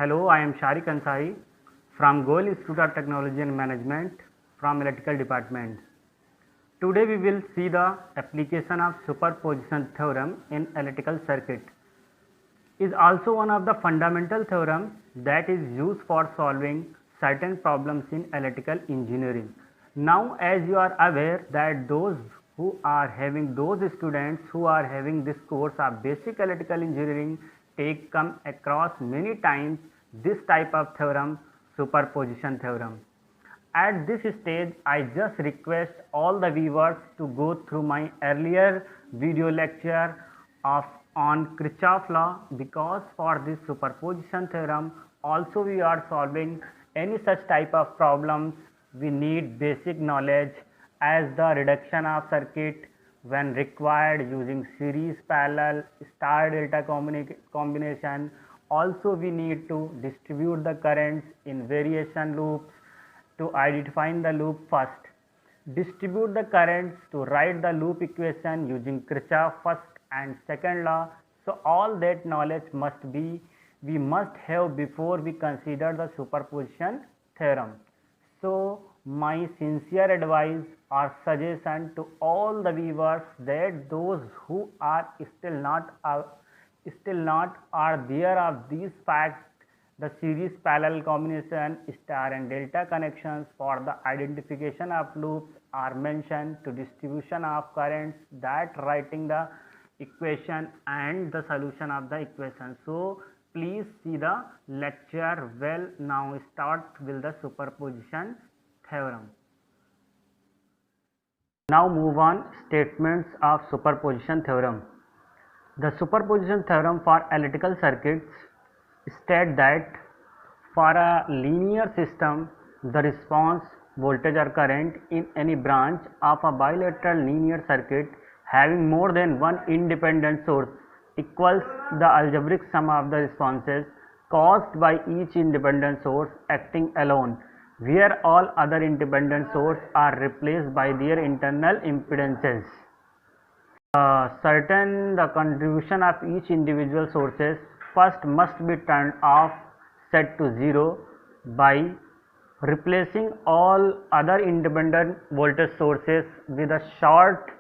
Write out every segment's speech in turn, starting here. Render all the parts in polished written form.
Hello, I am Sharik Ansari from Goel Institute of Technology and Management from Electrical Department. Today we will see the application of superposition theorem in electrical circuit. Is also one of the fundamental theorems that is used for solving certain problems in electrical engineering. Now, as you are aware that those students who are having this course of basic electrical engineering come across many times this type of theorem, superposition theorem. At this stage, I just request all the viewers to go through my earlier video lecture on Kirchhoff law, because for this superposition theorem also we are solving any such type of problems. We need basic knowledge as the reduction of circuit when required using series, parallel, star delta combination. Also we need to distribute the currents in variation loops. To identify the loop, first distribute the currents to write the loop equation using Kirchhoff first and second law. So all that knowledge we must have before we consider the superposition theorem. So my sincere advice or suggestion to all the viewers that those who are still not are aware of these facts, the series, parallel combination, star and delta connections for the identification of loops are mentioned to distribution of currents, that writing the equation and the solution of the equation. So please see the lecture well. Now start with the superposition theorem. Now move on statements of superposition theorem. The superposition theorem for electrical circuits state that for a linear system, the response voltage or current in any branch of a bilateral linear circuit having more than one independent source equals the algebraic sum of the responses caused by each independent source acting alone, where all other independent sources are replaced by their internal impedances. The contribution of each individual sources first must be turned off, set to 0 by replacing all other independent voltage sources with a short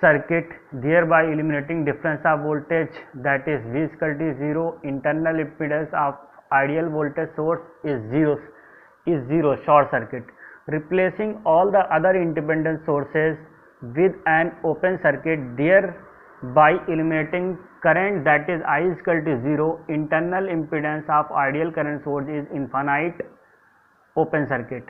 circuit, thereby eliminating difference of voltage, that is V is equal to 0. Internal impedance of ideal voltage source is 0, short circuit. Replacing all the other independent sources with an open circuit, thereby eliminating current, that is I is equal to 0. Internal impedance of ideal current source is infinite, open circuit.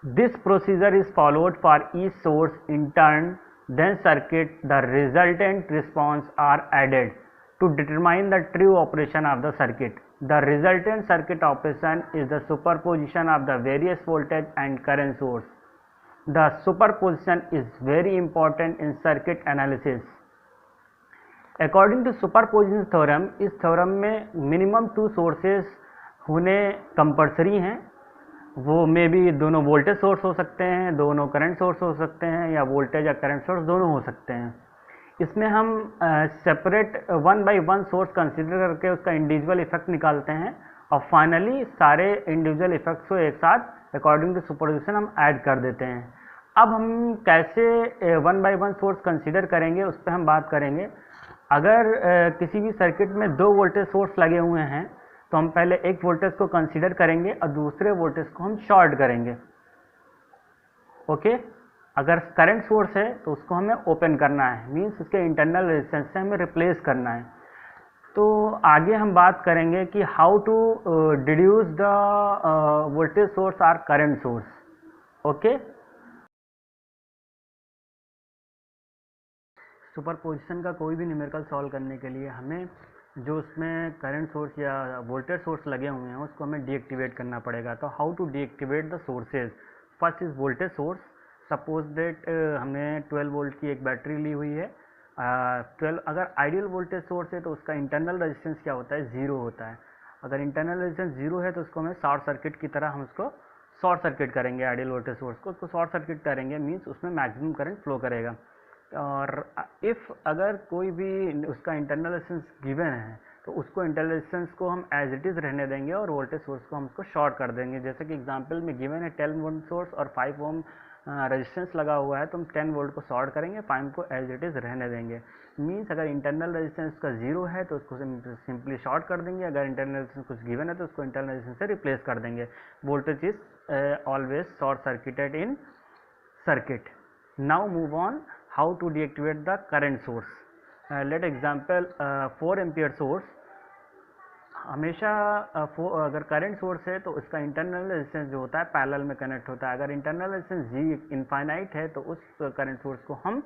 This procedure is followed for each source in turn, then circuit the resultant response are added to determine the true operation of the circuit. The resultant circuit operation is the superposition of the various voltage and current source. The superposition is very important in circuit analysis. According to superposition theorem, इस theorem में minimum 2 sources होने compulsory हैं. वो मे भी दोनों voltage source हो सकते हैं, दोनों करंट सोर्स हो सकते हैं, या वोल्टेज या करंट सोर्स दोनों हो सकते हैं. इसमें हम सेपरेट 1 बाई 1 सोर्स कंसिडर करके उसका इंडिविजुअल इफेक्ट निकालते हैं और फाइनली सारे इंडिविजुअल इफेक्ट्स को एक साथ अकॉर्डिंग टू सुपरपोजिशन हम ऐड कर देते हैं. अब हम कैसे 1 बाई 1 सोर्स कंसिडर करेंगे उस पर हम बात करेंगे. अगर किसी भी सर्किट में 2 वोल्टेज सोर्स लगे हुए हैं तो हम पहले एक वोल्टेज को कंसीडर करेंगे और दूसरे वोल्टेज को हम शॉर्ट करेंगे. ओके. अगर करंट सोर्स है तो उसको हमें ओपन करना है, मींस उसके इंटरनल रेजिस्टेंस से हमें रिप्लेस करना है. तो आगे हम बात करेंगे कि how to deduce the voltage source और करंट सोर्स. ओके. सुपरपोजिशन का कोई भी न्यूमेरिकल सॉल्व करने के लिए हमें जो उसमें करंट सोर्स या वोल्टेज सोर्स लगे हुए हैं उसको हमें डीएक्टिवेट करना पड़ेगा. तो how to deactivate the sources. First is voltage source. Suppose that हमने 12 वोल्ट की एक बैटरी ली हुई है. 12 अगर आइडियल वोल्टेज सोर्स है तो उसका इंटरनल रेजिस्टेंस क्या होता है, 0 होता है. अगर इंटरनल रेजिस्टेंस 0 है तो उसको हमें शॉर्ट सर्किट की तरह हम उसको शॉर्ट सर्किट करेंगे. आइडियल वोल्टेज सोर्स को उसको शॉर्ट सर्किट करेंगे, मीन्स उसमें मैक्सिमम करंट फ्लो करेगा. और इफ़ अगर कोई भी उसका इंटरनल रेजिस्टेंस गिवन है तो उसको इंटरनल रेजिस्टेंस को हम एज इट इज़ रहने देंगे और वोल्टेज सोर्स को हम उसको शॉर्ट कर देंगे। जैसे कि एग्जांपल में गिवन है 10 वोल्ट सोर्स और 5 ओम रेजिस्टेंस लगा हुआ है, तो हम 10 वोल्ट को शॉर्ट करेंगे, 5 को एज इट इज़ रहने देंगे। मीन्स अगर इंटरनल रेजिस्टेंस का 0 है तो उसको सिंपली शॉर्ट कर देंगे, अगर इंटरनल रेजिस्टेंस कुछ गिवन है तो उसको इंटरनल रेजिस्टेंस से रिप्लेस कर देंगे। Voltage is always short circuited in circuit. Now move on how to deactivate the current source. Let example 4 ampere source. हमेशा अगर करंट सोर्स है तो उसका इंटरनल रेजिस्टेंस जो होता है पैरेलल में कनेक्ट होता है। अगर इंटरनल रेजिस्टेंस जी इनफाइनाइट है तो उस करंट सोर्स को हम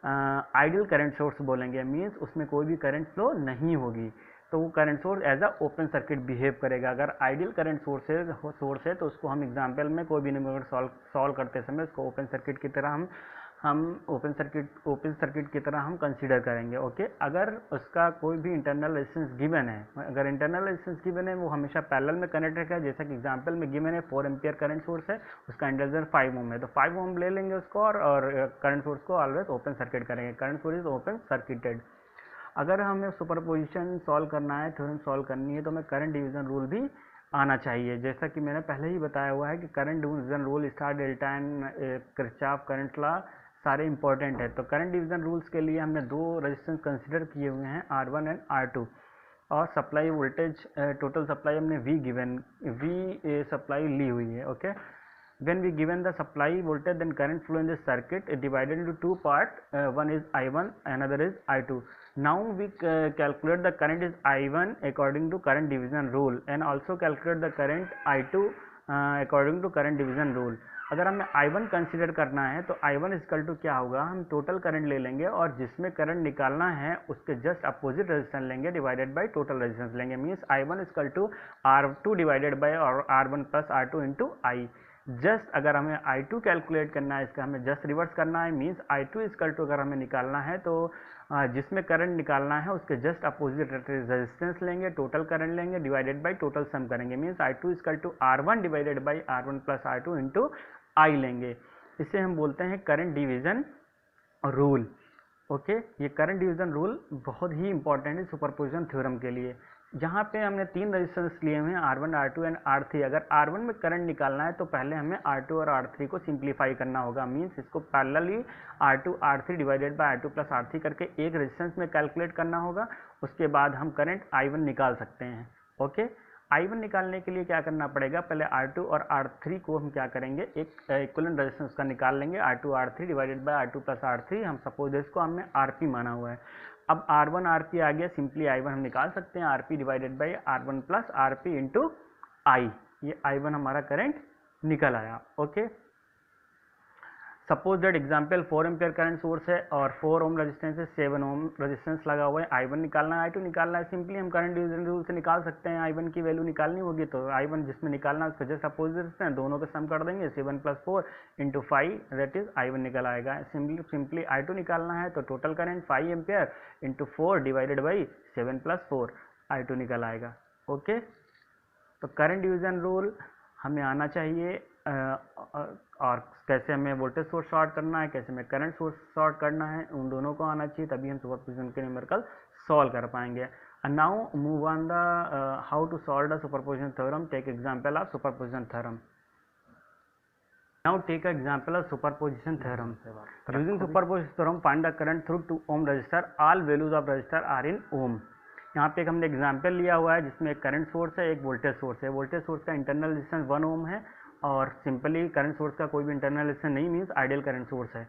आइडियल करंट सोर्स बोलेंगे। मीन्स उसमें कोई भी करंट फ्लो नहीं होगी, तो वो current source as a open circuit behave करेगा। अगर आइडियल करंट सोर्स है तो उसको हम एग्जांपल में कोई भी न्यूमेरिकल सॉल्व करते समय उसको ओपन सर्किट की तरह हम ओपन सर्किट की तरह हम कंसीडर करेंगे। ओके, अगर उसका कोई भी इंटरनल रेजिस्टेंस गिवन है, अगर इंटरनल रेजिस्टेंस गिवन है वो हमेशा पैरेलल में कनेक्ट रहेगा। जैसा कि एग्जांपल में गिवन है 4 एम्पियर करंट सोर्स है, उसका इंडक्टर 5 ओम है, तो 5 ओम ले लेंगे उसको और करंट सोर्स को ऑलवेज ओपन सर्किट करेंगे। Current source is open circuited. अगर हमें सुपरपोजिशन सॉल्व करना है, थ्योरम सॉल्व करनी है, तो हमें करंट डिवीजन रूल भी आना चाहिए। जैसा कि मैंने पहले ही बताया हुआ है कि current division rule, star, delta and Kirchhoff current law सारे इंपॉर्टेंट है। तो करंट डिवीजन रूल्स के लिए हमने 2 रेजिस्टेंस कंसिडर किए हुए हैं, R1 एंड R2, और सप्लाई वोल्टेज टोटल सप्लाई हमने V सप्लाई ली हुई है। Okay, when we given the supply voltage, then current flow in this circuit is divided into 2 parts, one is I1, another is I2. Now we calculate the current is I1 according to current division rule and also calculate the current I2 according to current division rule. अगर हमें I1 consider करना है तो I1 equal to क्या होगा, हम total current ले लेंगे और जिसमें करंट निकालना है उसके जस्ट अपोजिट रेजिस्टेंस लेंगे डिवाइडेड बाय टोटल रेजिस्टेंस लेंगे। Means I1 equal to R2 divided by R1 plus R2 into I। Just अगर हमें I2 कैलकुलेट करना है, इसका हमें जस्ट रिवर्स करना है। मीन्स I2 इक्वल टू अगर हमें निकालना है तो जिसमें करंट निकालना है उसके जस्ट अपोजिट रेजिस्टेंस लेंगे, टोटल करंट लेंगे डिवाइडेड बाय टोटल सम करेंगे। Means I2 equal to R1 divided by R1 plus R2 into I लेंगे। इसे हम बोलते हैं करंट डिवीजन रूल। ओके, ये करंट डिवीजन रूल बहुत ही इंपॉर्टेंट है सुपरपोजिशन थ्योरम के लिए। जहाँ पे हमने 3 रेजिस्टेंस लिए हुए हैं, R1, R2 एंड R3। अगर R1 में करंट निकालना है तो पहले हमें R2 और R3 को सिंप्लीफाई करना होगा। मीन्स इसको parallelly R2 R3 divided by R2 plus R3 करके एक रेजिस्टेंस में कैलकुलेट करना होगा। उसके बाद हम करंट I1 निकाल सकते हैं। ओके, I1 निकालने के लिए क्या करना पड़ेगा, पहले R2 और R3 को हम क्या करेंगे, एक इक्विवेलेंट रेजिस्टेंस का निकाल लेंगे। R2 R3 divided by R2 plus R3, हम सपोज इसको हमने RP माना हुआ है। अब R1 RP आ गया, सिंपली I1 हम निकाल सकते हैं, RP divided by R1 plus RP into I। ये I1 हमारा करंट निकल आया। Okay, suppose that example 4 ampere current source है और 4 ओम रेजिस्टेंस है, 7 ओम रेजिस्टेंस लगा हुआ है। I1 निकालना है, I2 निकालना है, सिंपली हम करंट डिवीजन रूल से निकाल सकते हैं। I1 की वैल्यू निकालनी होगी तो I1 जिसमें निकालना है उसका जस्ट अपोजिट है, दोनों का सम कर देंगे, 7 plus 4 into 5, that is I1 निकल आएगा। सिंपली I2 निकालना है तो total current 5 ampere into 4 divided by 7 plus 4, I2 निकल आएगा। ओके, तो करंट डिवीजन रूल हमें आना चाहिए, और कैसे हमें वोल्टेज सोर्स शॉर्ट करना है, कैसे हमें करंट सोर्स शॉर्ट करना है, उन दोनों को आना चाहिए, तभी हम सुपरपोजिशन के न्यूमेरिकल सॉल्व कर पाएंगे। And now move on the how to solve the superposition theorem. Take example of superposition theorem. Now take an example of superposition theorem. Using superposition theorem, find the current through 2 ohm resistor. All values of resistor are in ohm. यहाँ पे एक हमने example लिया हुआ है जिसमें एक current source है, एक वोल्टेज सोर्स है। वोल्टेज सोर्स का इंटरनल रेजिस्टेंस 1 ओम है और सिंपली करंट सोर्स का कोई भी इंटरनल रेजिस्टेंस नहीं, मीन्स आइडियल करंट सोर्स है।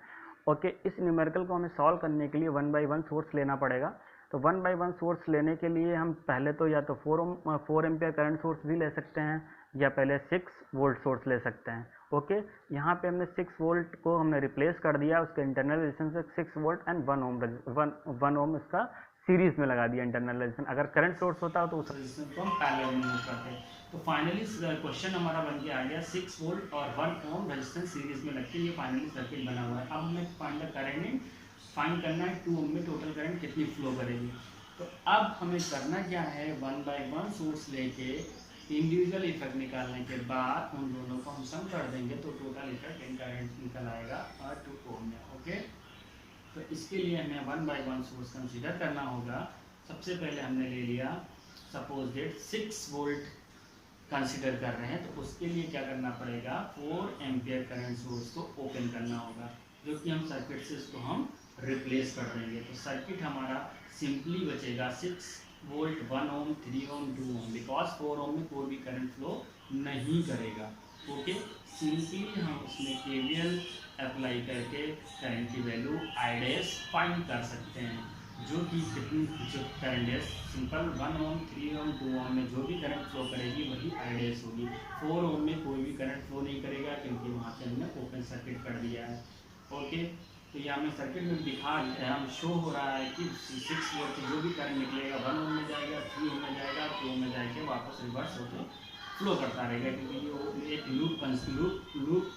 ओके, इस न्यूमेरिकल को हमें सॉल्व करने के लिए 1 बाई 1 सोर्स लेना पड़ेगा। तो 1 बाई 1 सोर्स लेने के लिए हम पहले तो या तो 4 एम्पियर करंट सोर्स भी ले सकते हैं या पहले 6 वोल्ट सोर्स ले सकते हैं। ओके, यहाँ पे हमने 6 वोल्ट को हमने रिप्लेस कर दिया, उसके इंटरनल रेजिस्टेंस 6 वोल्ट एंड 1 ओम इसका सीरीज में लगा दिया इंटरनल रेजिस्टेंस। अगर करंट सोर्स होता तो उस रेजिस्टेंस को हम पैरेलल में मूव करते। तो फाइनली क्वेश्चन हमारा बन के आ गया 6 वोल्ट और 1 ओम रेजिस्टेंस सीरीज में लगती है, ये फाइनली सर्किट बना हुआ है। अब हमें फाइंड द करंट फाइंड करना है 2 ओम में टोटल करंट कितनी फ्लो करेगी। तो अब हमें करना क्या है, 1 बाई 1 सोर्स लेके इंडिविजुअल इफेक्ट निकालने के बाद उन दोनों को हम सम कर देंगे तो टोटल इफेक्ट इन करंट निकल आएगा और 2 ओम में। ओके, तो इसके लिए हमें 1 बाई 1 सोर्स कंसीडर करना होगा। सबसे पहले हमने ले लिया, सपोज डेट 6 वोल्ट कंसिडर कर रहे हैं, तो उसके लिए क्या करना पड़ेगा, 4 एम्पियर करंट सोर्स को ओपन करना होगा, जो कि हम सर्किट से इसको हम रिप्लेस कर देंगे। तो सर्किट हमारा सिंपली बचेगा 6 volt, 1 Om, 3 Om, 2 Om, because 4 ओम में कोई भी करंट फ्लो नहीं करेगा। ओके, सिंपली हम उसमें केवीएल अप्लाई करके करंट की वैल्यू आई डैश फाइंड कर सकते हैं, जो कि कितनी, जो करंट डैश सिंपल 1 ओम, 3 ओम, 2 ओम में जो भी करंट फ्लो करेगी वही आई डैश होगी। 4 ओम में कोई भी करंट फ्लो नहीं करेगा, क्योंकि वहाँ से हमने ओपन सर्किट कर दिया है। ओके, तो ये हमें सर्किट में दिखा, हम शो हो रहा है कि 6 वोल्ट से जो भी करंट निकलेगा 1 ओम में जाएगा, 3 ओम में जाएगा, 2 ओम में जाएगा, वापस रिवर्स होकर फ्लो करता रहेगा, क्योंकि ये एक लूप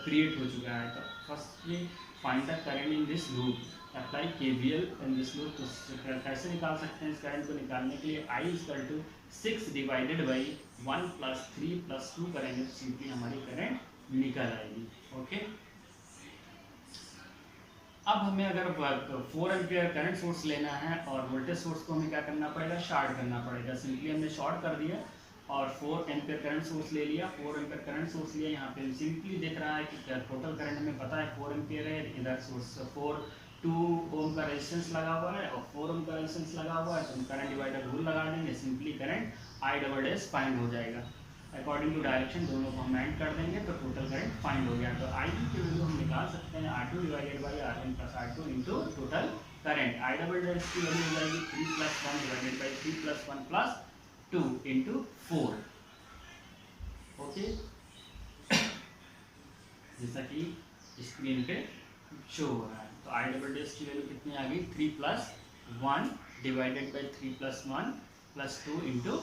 क्रिएट हो चुका है। तो firstly find the current in this loop, apply KVL in this loop. तो कैसे निकाल सकते हैं इस करंट को? निकालने के लिए I = 6 डिवाइडेड बाई 1 + 3 + 2 करेंगे, तो सिंपली हमारी करंट निकल आएगी। ओके, अब हमें अगर 4 एम्पियर करंट सोर्स लेना है और वोल्टेज सोर्स को हमें क्या करना पड़ेगा, शॉर्ट करना पड़ेगा। सिंपली हमने शॉर्ट कर दिया और 4 एम्पियर करंट सोर्स ले लिया। 4 एम्पियर करंट सोर्स लिया, यहाँ पे सिंपली दिख रहा है कि टोटल करंट हमें पता है 4 एम्पियर है, इधर सोर्स 2 ओम का रेजिस्टेंस लगा हुआ है और 4 ओम का रेजिस्टेंस लगा हुआ है, तो हम करंट डिवाइडर रूल लगा देंगे, simply current I double find हो जाएगा। अकॉर्डिंग टू डायरेक्शन दोनों को हम ऐड कर देंगे तो टोटल करंट फाइंड हो गया। तो I की वैल्यू हम निकाल सकते हैं R2 divided by R1 + R2 into total current. I double की वैल्यू हो जाएगी 3 + 1 डिवाइडेड बाई 3 + 1 + 2 इंटू 4। ओके, जैसा कि स्क्रीन पे शो हो रहा है। तो I डबल की वैल्यू कितनी आ गई, 3 + 1 डिवाइडेड बाई 3 + 1 + 2 इंटू